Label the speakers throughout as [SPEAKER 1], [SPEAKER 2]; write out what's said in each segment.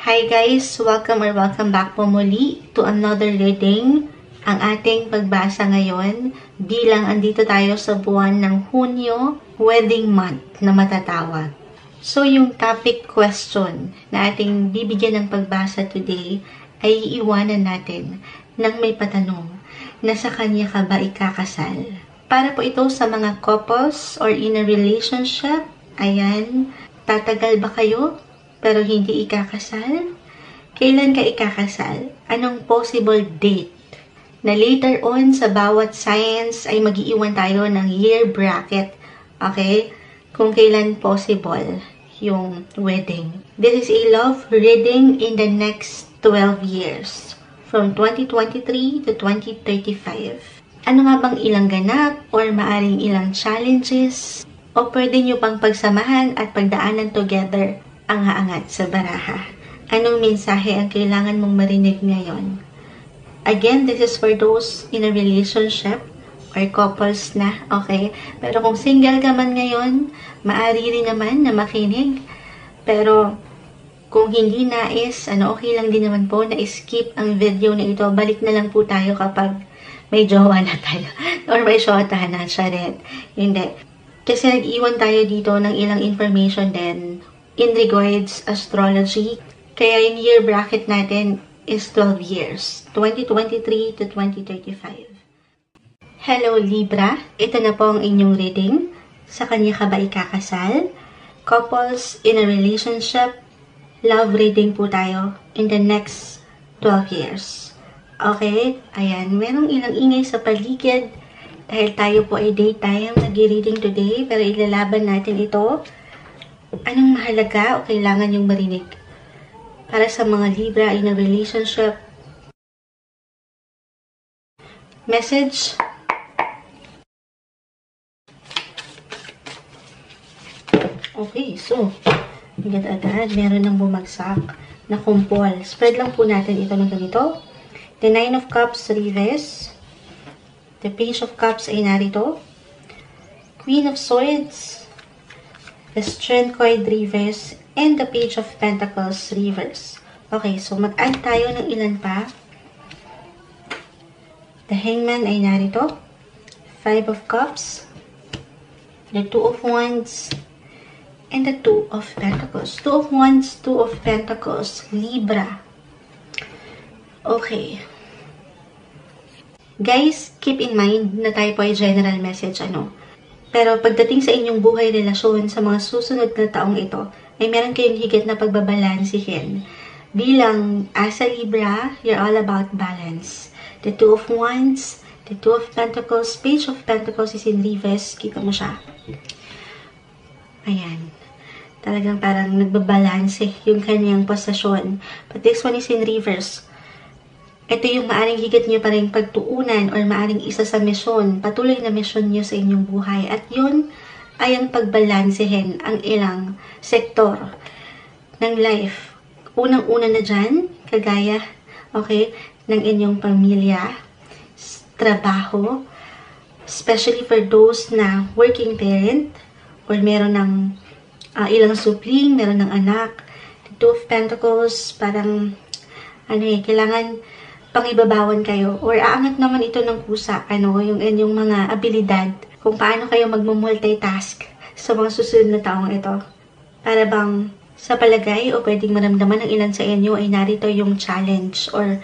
[SPEAKER 1] Hi guys! Welcome back po muli to another reading. Ang ating pagbasa ngayon bilang andito tayo sa buwan ng Hunyo, wedding month na matatawag. So yung topic question na ating bibigyan ng pagbasa today ay iiwanan natin nang may patanong na sa kanya ka ba ikakasal? Para po ito sa mga couples or in a relationship. Ayan, tatagal ba kayo pero hindi ikakasal? Kailan ka ikakasal? Anong possible date? Na later on sa bawat science ay mag-iiwan tayo ng year bracket. Okay? Kung kailan possible yung wedding. This is a love reading in the next 12 years. From 2023 to 2035. Ano nga bang ilang ganap or maaring ilang challenges? O pwede nyo pang pagsamahan at pagdaanan together ang haangat sa baraha. Anong mensahe ang kailangan mong marinig ngayon? Again, this is for those in a relationship or couples na, okay? Pero kung single ka man ngayon, maaari rin naman na makinig. Pero kung hindi nais, okay lang din naman po na skip ang video na ito. Balik na lang po tayo kapag may jowa na tayo. Or may shota na, charet. Hindi. Kasi nag-iwan tayo dito ng ilang information din in regards astrology. Kaya yung year bracket natin is 12 years. 2023 to 2035. Hello Libra, ito na po ang inyong reading. Sa kanya ka ba ikakasal? Couples in a relationship, love reading po tayo in the next 12 years. Okay? Ayan, merong ilang ingay sa paligid dahil tayo po ay daytime nag-reading today, pero ilalaban natin ito. Anong mahalaga o kailangan yung marinig? Para sa mga Libra in a relationship. Message. Okay, so, agad-agad, meron ng bumagsak na kumpol. Spread lang po natin ito ng ganito. The Nine of Cups, reverse. The Page of Cups ay narito. Queen of Swords. The Strength card reverse, and the Page of Pentacles reverse. Okay, so mag-add tayo ng ilan pa. The Hangman ay narito. Five of Cups. The Two of Wands. And the Two of Pentacles. Two of Wands, Two of Pentacles. Libra. Okay. Guys, keep in mind na tayo po ay general message, Pero pagdating sa inyong buhay relasyon sa mga susunod na taong ito, ay meron kayong higit na pagbabalansihin. Bilang as a Libra, you're all about balance. The Two of Wands, the Two of Pentacles, Page of Pentacles is in reverse. Kita mo siya. Ayan. Talagang parang nagbabalanse yung kanyang posisyon. But this one is in reverse. Ito yung maaring higit nyo pa rin pagtuunan or maaring isa sa misyon, patuloy na misyon nyo sa inyong buhay. At yun ay ang pagbalansehin ang ilang sektor ng life. Unang-una na dyan, kagaya, okay, ng inyong pamilya, trabaho, especially for those na working parent or meron ng ilang supling, meron ng anak. The Two of Pentacles, parang, kailangan pangibabawan kayo or aangat naman ito ng kusa, yung inyong mga abilidad kung paano kayo magmumultitask sa mga susunod na taong ito. Para bang sa palagay o pwedeng maramdaman ng ilan sa inyo ay narito yung challenge or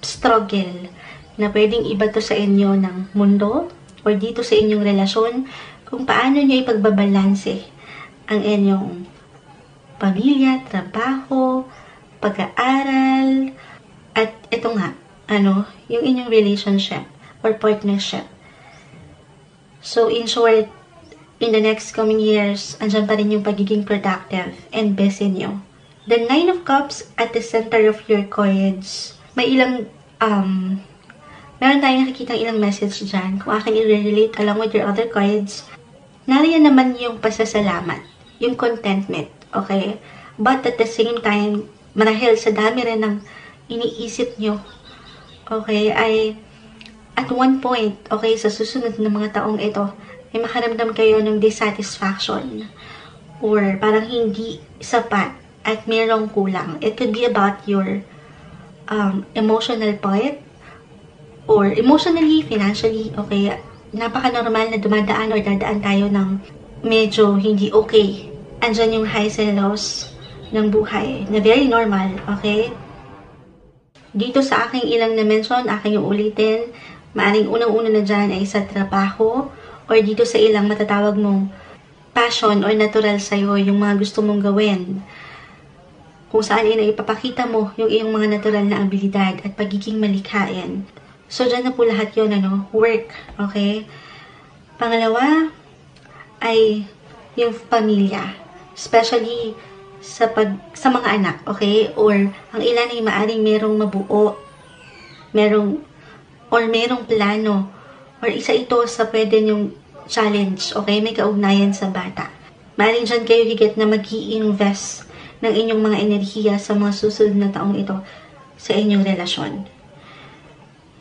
[SPEAKER 1] struggle na pwedeng ibato sa inyo ng mundo or dito sa inyong relasyon kung paano nyo ipagbabalanse ang inyong pamilya, trabaho, pag-aaral, at ito nga, yung inyong relationship or partnership. So, in short, in the next coming years, andyan pa rin yung pagiging productive and busy nyo. The Nine of Cups at the center of your cards. May ilang, meron tayong nakikita ilang message dyan. Kung akin i-relate along with your other cards, nariyan naman yung pasasalamat, yung contentment, okay? But at the same time, marahil sa dami rin ng iniisip nyo, okay, ay at one point, okay, sa susunod na mga taong ito, ay makaramdam kayo ng dissatisfaction or parang hindi sapat at mayroong kulang. It could be about your emotional part, or emotionally, financially, okay? Napaka-normal na dumadaan or dadaan tayo ng medyo hindi okay. Andyan yung highs and lows ng buhay na very normal, okay? Dito sa aking ilang na-mention, aking yung ulitin, maaring unang-una na dyan ay sa trabaho, or dito sa ilang matatawag mong passion or natural sa'yo, yung mga gusto mong gawin. Kung saan ay naipapakita mo yung iyong mga natural na abilidad at pagiging malikhain. So, dyan na po lahat yun, work, okay? Pangalawa ay yung pamilya, especially sa mga anak, okay? Or ang ilan ay maaring merong mabuo, merong plano, or isa ito sa pwede yung challenge, okay? May kaugnayan sa bata. Maaring dyan kayo higit na mag-i-invest ng inyong mga enerhiya sa mga susunod na taong ito sa inyong relasyon.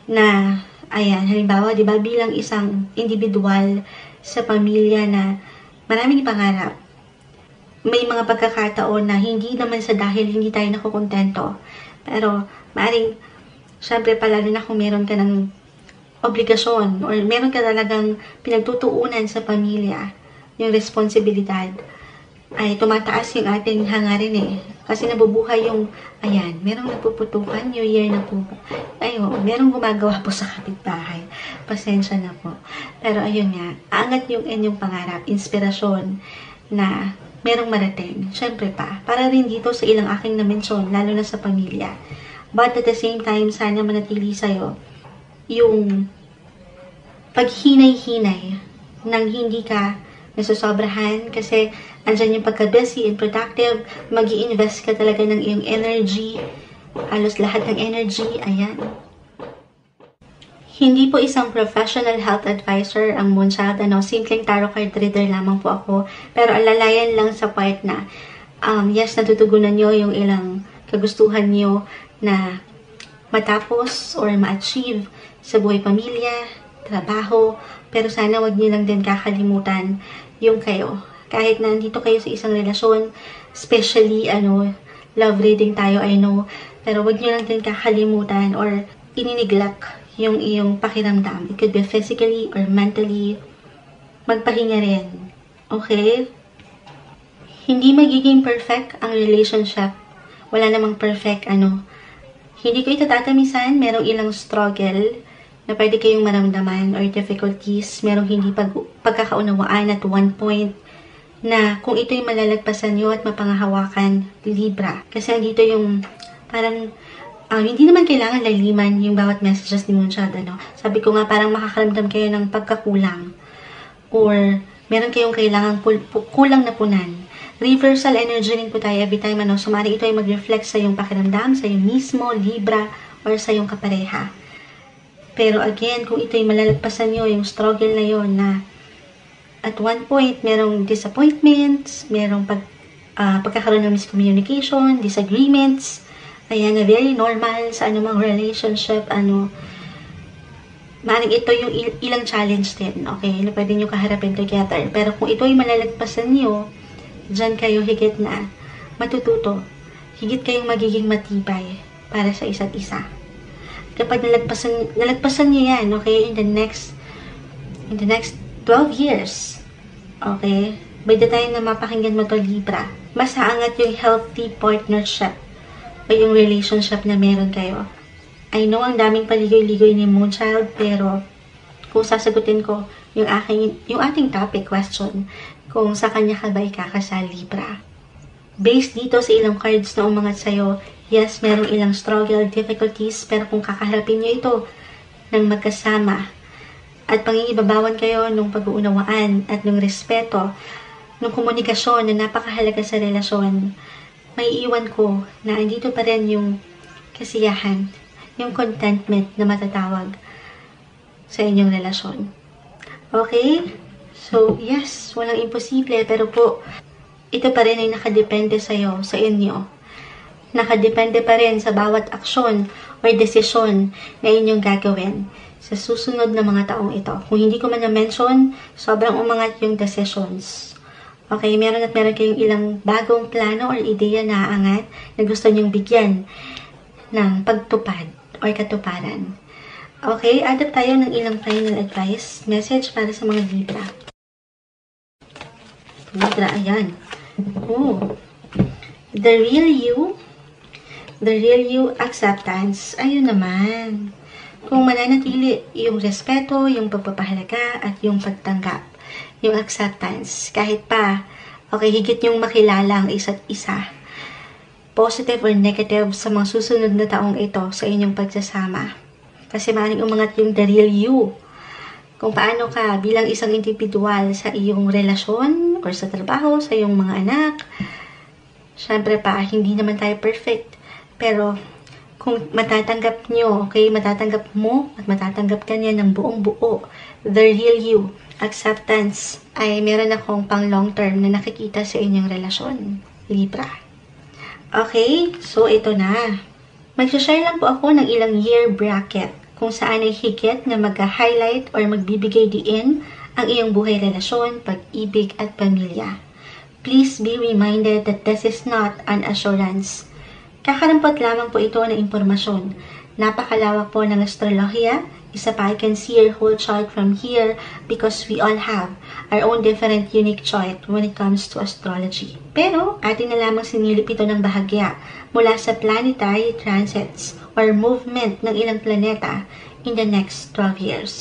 [SPEAKER 1] Na, ayan, halimbawa, di ba, bilang isang individual sa pamilya na maraming pangarap, may mga pagkakataon na hindi naman sa dahil hindi tayo nakukontento. Pero, maaaring, syempre pala na kung meron ka ng obligasyon or meron ka talagang pinagtutuunan sa pamilya, yung responsibilidad, ay tumataas yung ating hangarin eh. Kasi nabubuhay yung, ayan, merong nagpuputukan, New Year na po. Ayun, merong gumagawa po sa kapitbahay. Pasensya na po. Pero ayun nga, aangat yung inyong pangarap, inspirasyon na merong marating. Siyempre pa, para rin dito sa ilang aking na-mention, lalo na sa pamilya. But at the same time, sana manatili sa'yo yung paghinay-hinay nang hindi ka nasusobrahan kasi andyan yung pagka-busy and productive, mag-i-invest ka talaga ng iyong energy, halos lahat ng energy, ayan. Hindi po isang professional health advisor ang Moonchild, simpleng tarot card reader lamang po ako, pero alalayan lang sa part na, yes, natutugunan nyo yung ilang kagustuhan nyo na matapos or ma-achieve sa buhay pamilya, trabaho, pero sana wag nyo lang din kakalimutan yung kayo. Kahit na nandito kayo sa isang relasyon, especially, love reading tayo, I know, pero wag nyo lang din kakalimutan or ininiglak yung iyong pakiramdam. It could be physically or mentally. Magpahinga rin. Okay? Hindi magiging perfect ang relationship. Wala namang perfect, Hindi ko ito tatamisan, merong ilang struggle na pwede kayong maramdaman or difficulties, merong hindi pagkakaunawaan at one point na kung ito'y malalagpasan nyo at mapangahawakan, Libra. Kasi dito yung parang hindi naman kailangan laliman yung bawat messages ni Moonchild, Sabi ko nga parang makakaramdam kayo ng pagkakulang or meron kayong kailangan kulang na punan. Reversal energy rin po tayo every time, So, maaaring ito ay mag-reflect sa iyong pakiramdam, sa iyong mismo, Libra, or sa iyong kapareha. Pero again, kung ito'y malalagpasan nyo, yung struggle na yon na at one point, merong disappointments, merong pagkakaroon ng miscommunication, disagreements, ayan, na very normal sa anumang relationship, maaaring ito yung ilang challenge din, okay, na pwede nyo kaharapin together. Pero kung ito'y malalagpasan nyo, dyan kayo higit na matututo, higit kayong magiging matibay para sa isa't isa. Kapag nalagpasan nyo yan, okay, in the next 12 years, okay, by the time na mapakinggan mo to, Libra, mas haangat yung healthy partnership o yung relationship na meron kayo. I know ang daming paligoy-ligoy ni Moonchild, pero kung sasagutin ko yung ating topic question, kung sa kanya ka ba ikakasal, Libra. Based dito sa ilang cards na umangat sa'yo, yes, merong ilang struggle, difficulties, pero kung kakaharapin nyo ito ng magkasama at pangingibabawan kayo ng pag-uunawaan at ng respeto, ng komunikasyon na napakahalaga sa relasyon, may iwan ko na andito pa rin yung kasiyahan, yung contentment na matatawag sa inyong relasyon. Okay? So, yes, walang imposible, pero po, ito pa rin ay nakadepende sa'yo, sa inyo. Nakadepende pa rin sa bawat aksyon or desisyon na inyong gagawin sa susunod na mga taong ito. Kung hindi ko man na-mention, sobrang umangat yung decisions. Okay, meron kayong ilang bagong plano or ideya na aangat na gusto nyong bigyan ng pagtupad or katuparan. Okay, adapt tayo ng ilang final advice, message para sa mga Libra. Libra, ayan. Oh, the real you acceptance. Ayun naman. Kung mananatili yung respeto, yung pagpapahalaga, at yung pagtanggap. Yung acceptance. Kahit pa, okay, higit yung makilala ang isa't isa. Positive or negative sa mga susunod na taong ito sa inyong pagsasama. Kasi maaaring umangat yung the real you. Kung paano ka bilang isang individual sa iyong relasyon or sa trabaho, sa iyong mga anak. Siyempre pa, hindi naman tayo perfect. Pero, kung matatanggap nyo, okay, matatanggap mo at matatanggap ka niya ng buong buo, the real you, acceptance, ay meron akong pang long term na nakikita sa inyong relasyon, Libra. Okay, so ito na. Mag-share lang po ako ng ilang year bracket kung saan ay higit na mag-highlight or magbibigay diin ang iyong buhay relasyon, pag-ibig at pamilya. Please be reminded that this is not an assurance. Kakarampot lamang po ito ng impormasyon. Napakalawak po ng astrolohiya. Isa pa, I can see your whole chart from here because we all have our own different unique chart when it comes to astrology. Pero, atin na lamang sinilip ito ng bahagya mula sa planetary transits or movement ng ilang planeta in the next 12 years.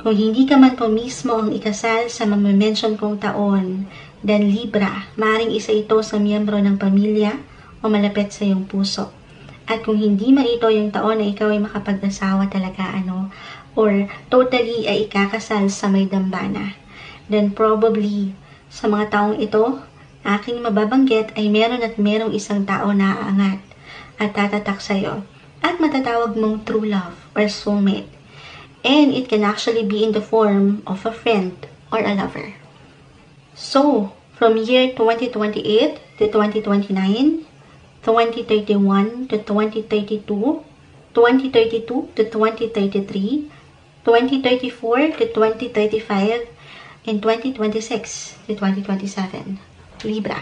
[SPEAKER 1] Kung hindi ka man po mismo ang ikasal sa mamention kong taon, then Libra, maaaring isa ito sa miyembro ng pamilya o malapit sa iyong puso. At kung hindi man ito yung taon na ikaw ay makapag-asawa talaga, or totally ay ikakasal sa may dambana, then probably sa mga taong ito, aking mababanggit ay merong isang tao na aangat at tatatak sa'yo at matatawag mong true love or soulmate. And it can actually be in the form of a friend or a lover. So, from year 2028 to 2029, 2031 to 2032, 2032 to 2033, 2034 to 2035, and 2026 to 2027. Libra.